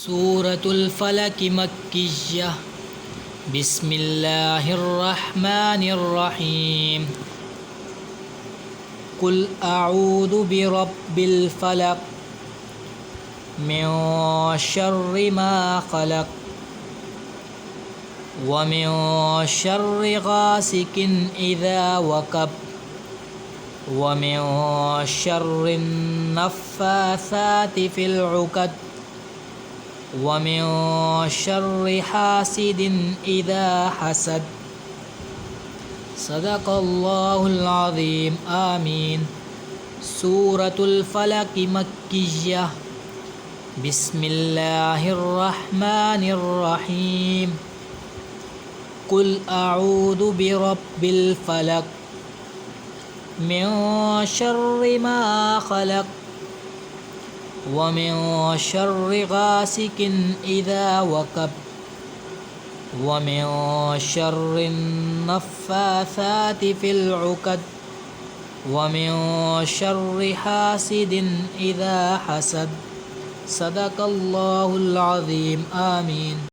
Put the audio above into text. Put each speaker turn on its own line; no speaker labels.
सूरतुल फलक मक्किय्या बिस्मिल्लाहिर्रहमानिर्रहीम। कुल अऊदु बिरब्बिल फलक मिन शर्रि मा खलक व मिन शर्रि गासिकिन इज़ा वक़ब व मिन शर्रिन नफ़्फ़ासाति फ़िल उक़द व मिन शर्रि हासिदिन इज़ा हसद। सदक़ल्लाहुल अज़ीम। आमीन। सूरतुल फलक मक्किय्या बिस्मिल्लाहिर्रहमानिर्रहीम। कुल अऊदु बिरब्बिल फलक मिन शर्रि मा खलक व मिन शर्रि गासिकिन इज़ा वक़ब व मिन शर्रिन नफ़्फ़ासाति फ़िल उक़द व मिन शर्रि हासिदिन इज़ा हसद। सदक़ल्लाहुल अज़ीम। आमीन।